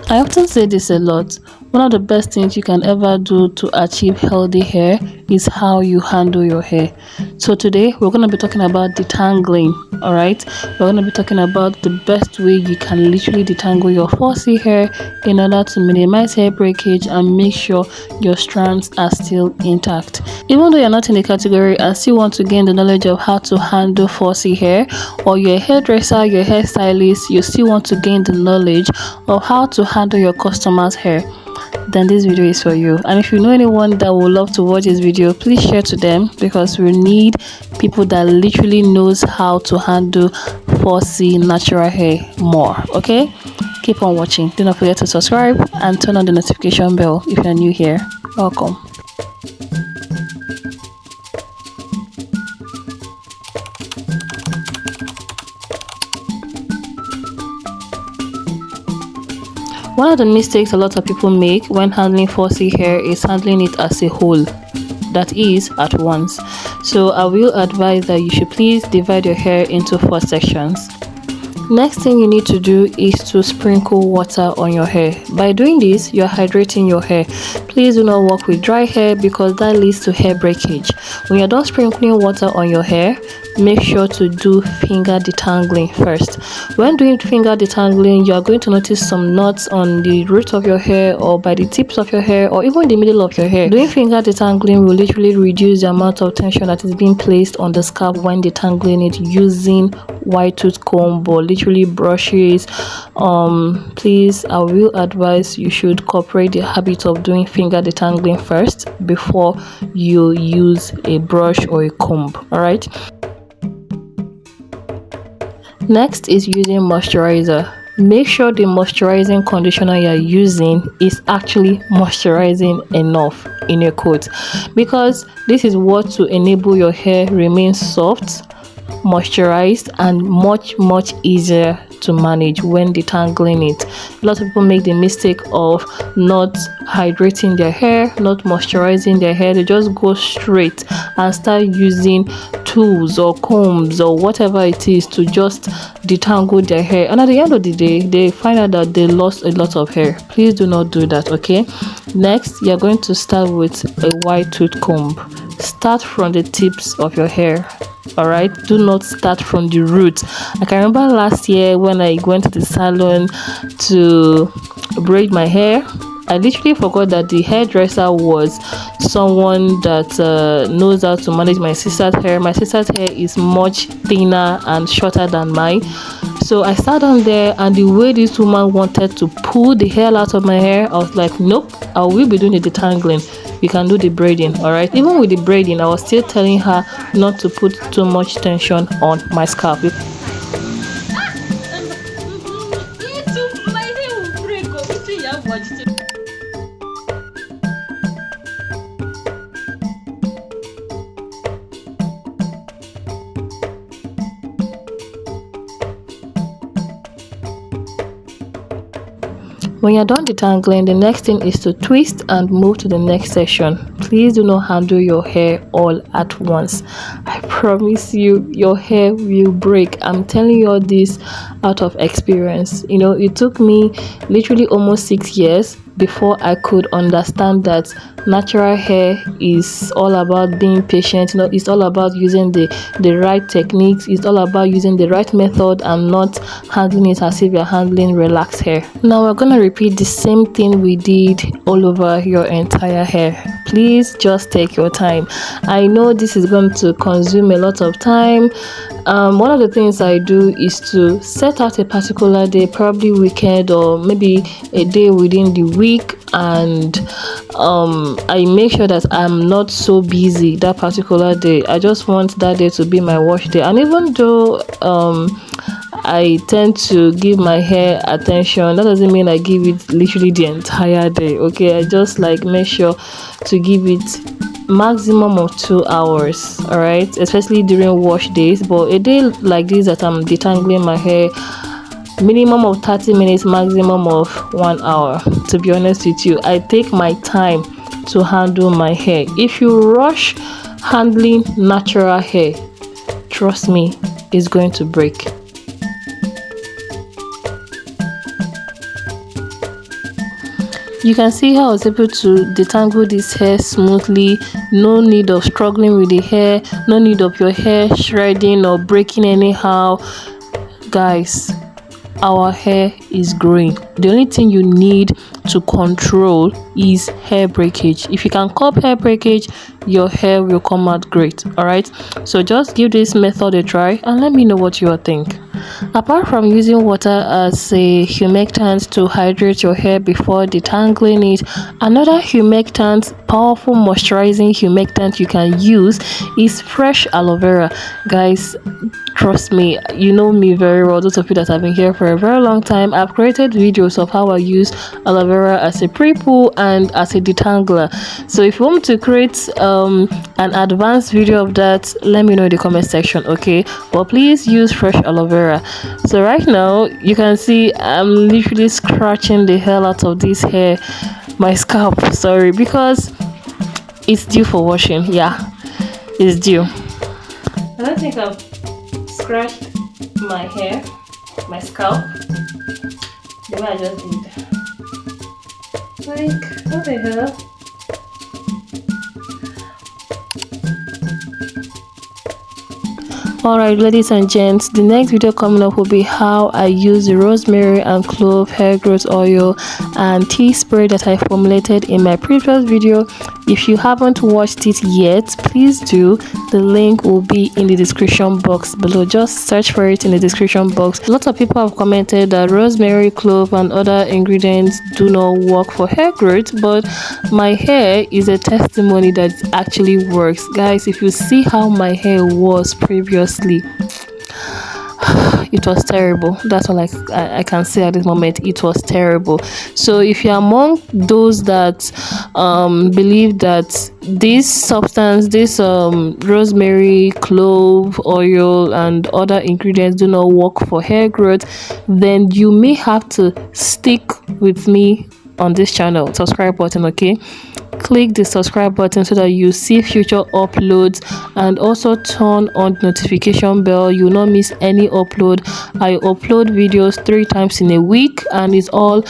I often say this a lot. One of the best things you can ever do to achieve healthy hair is how you handle your hair. So today we're going to be talking about detangling. All right, we're going to be talking about the best way you can literally detangle your 4C hair in order to minimize hair breakage and make sure your strands are still intact. Even though you're not in the category and still want to gain the knowledge of how to handle 4C hair, or you're a hairdresser, you're a hairstylist, you still want to gain the knowledge of how to handle your customers' hair, then this video is for you. And if you know anyone that would love to watch this video, please share to them, because we need people that literally knows how to handle 4C natural hair more. Okay, keep on watching. Do not forget to subscribe and turn on the notification bell if you're new here. Welcome. One of the mistakes a lot of people make when handling 4C hair is handling it as a whole, that is, at once. So I will advise that you should please divide your hair into 4 sections. Next thing you need to do is to sprinkle water on your hair. By doing this, you're hydrating your hair. Please do not work with dry hair, because that leads to hair breakage. When you're done sprinkling water on your hair, make sure to do finger detangling first. When doing finger detangling, you are going to notice some knots on the root of your hair, or by the tips of your hair, or even the middle of your hair. Doing finger detangling will literally reduce the amount of tension that is being placed on the scalp when detangling it using wide tooth comb or literally brushes. Please, I will advise you should incorporate the habit of doing finger detangling first before you use a brush or a comb. All right. Next is using moisturizer. Make sure the moisturizing conditioner you're using is actually moisturizing enough, in a quote, because this is what to enable your hair remain soft, moisturized, and much easier to manage when detangling it. A lot of people make the mistake of not hydrating their hair, not moisturizing their hair. They just go straight and start using tools or combs or whatever it is to just detangle their hair, and at the end of the day they find out that they lost a lot of hair. Please do not do that. Okay, next you're going to start with a wide tooth comb. Start from the tips of your hair. All right, do not start from the root. I can remember last year when I went to the salon to braid my hair, I literally forgot that the hairdresser was someone that knows how to manage my sister's hair. My sister's hair is much thinner and shorter than mine. So I sat down there, and the way this woman wanted to pull the hair out of my hair, I was like, nope, I will be doing the detangling. You can do the braiding. All right. Even with the braiding, I was still telling her not to put too much tension on my scalp. When you're done detangling, the next thing is to twist and move to the next section. Please do not handle your hair all at once. I promise you, your hair will break. I'm telling you all this out of experience. You know, it took me literally almost 6 years before I could understand that natural hair is all about being patient. You know, it's all about using the right techniques. It's all about using the right method and not handling it as if you're handling relaxed hair. Now we're gonna repeat the same thing we did all over your entire hair. Please just take your time. I know this is going to consume a lot of time. One of the things I do is to set out a particular day, probably weekend or maybe a day within the week, and I make sure that I'm not so busy that particular day. I just want that day to be my wash day. And even though I tend to give my hair attention, that doesn't mean I give it literally the entire day. Okay, I just like make sure to give it maximum of 2 hours. All right, especially during wash days. But a day like this that I'm detangling my hair, minimum of 30 minutes, maximum of 1 hour. To be honest with you, I take my time to handle my hair. If you rush handling natural hair, trust me, it's going to break. You can see how I was able to detangle this hair smoothly. No need of struggling with the hair, no need of your hair shredding or breaking anyhow. Guys, our hair is growing. The only thing you need to control is hair breakage. If you can curb hair breakage, your hair will come out great. All right, so just give this method a try and let me know what you think. Apart from using water as a humectant to hydrate your hair before detangling it, another humectant, powerful moisturizing humectant you can use is fresh aloe vera. Guys, trust me, you know me very well. Those of you that have been here for a very long time, I've created videos of how I use aloe vera as a pre-poo and as a detangler. So if you want me to create an advanced video of that, let me know in the comment section, okay? But please use fresh aloe vera. So right now you can see I'm literally scratching the hell out of this hair, my scalp, sorry, because it's due for washing. Yeah, it's due. I don't think I've scratched my hair, my scalp, the way I just did. Like, what the hell? Alright, ladies and gents, the next video coming up will be how I use the rosemary and clove hair growth oil and tea spray that I formulated in my previous video. If you haven't watched it yet, please do. The link will be in the description box below. Just search for it in the description box. A lot of people have commented that rosemary, clove and other ingredients do not work for hair growth, but my hair is a testimony that it actually works. Guys, if you see how my hair was previously, it was terrible. That's all I can say at this moment. It was terrible. So if you're among those that believe that this substance, this rosemary, clove oil and other ingredients do not work for hair growth, then you may have to stick with me on this channel. Subscribe button, okay? Click the subscribe button so that you see future uploads, and also turn on the notification bell. You will not miss any upload. I upload videos 3 times in a week, and it's all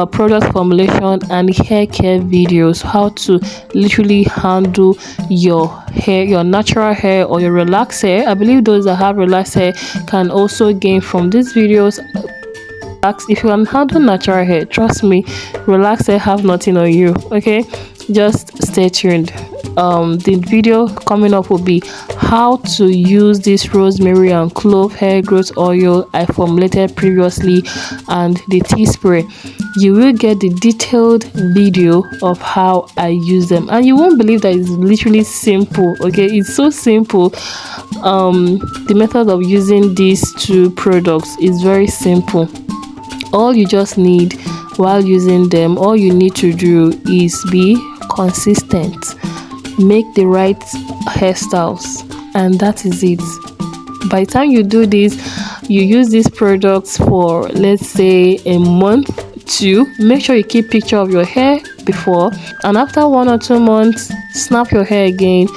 product formulation and hair care videos, how to literally handle your hair, your natural hair or your relaxed hair. I believe those that have relaxed hair can also gain from these videos. If you can handle natural hair, trust me, relax hair have nothing on you, okay? Just stay tuned. The video coming up will be how to use this rosemary and clove hair growth oil I formulated previously and the tea spray. You will get the detailed video of how I use them, and you won't believe that it's literally simple, okay? It's so simple. The method of using these 2 products is very simple. All you just need while using them, all you need to do is be consistent, make the right hairstyles, and that is it. By the time you do this, you use these products for, let's say, a month. 2, make sure you keep picture of your hair before, and after 1 or 2 months, snap your hair again.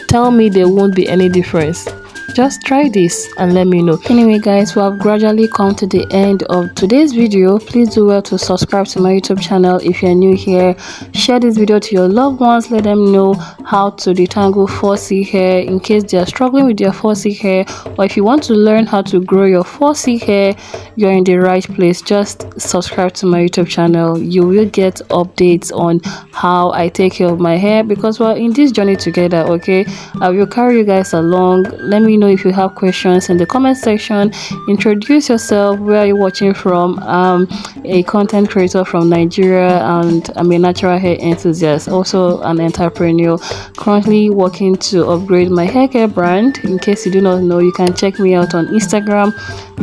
Tell me there won't be any difference. Just try this and let me know. Anyway guys, we have gradually come to the end of today's video. Please do well to subscribe to my YouTube channel if you're new here. Share this video to your loved ones. Let them know how to detangle 4C hair in case they are struggling with their 4C hair, or if you want to learn how to grow your 4C hair, you're in the right place. Just subscribe to my YouTube channel. You will get updates on how I take care of my hair, because we're in this journey together, okay? I will carry you guys along. Let me know if you have questions in the comment section. Introduce yourself. Where are you watching from? I'm a content creator from Nigeria, and I'm a natural hair enthusiast, also an entrepreneur, currently working to upgrade my hair care brand. In case you do not know, you can check me out on Instagram,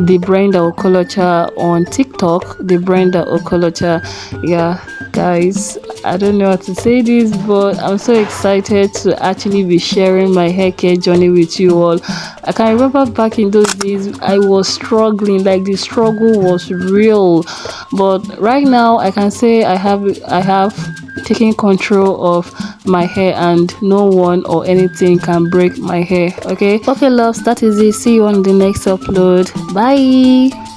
the Brenda Okolocha, on TikTok, the Brenda Okolocha. Yeah guys, I don't know how to say this, but I'm so excited to actually be sharing my hair care journey with you all. I can remember back in those days I was struggling, like the struggle was real, but right now I can say I have taken control of my hair, and no one or anything can break my hair. Okay, loves, that is it. See you on the next upload. Bye.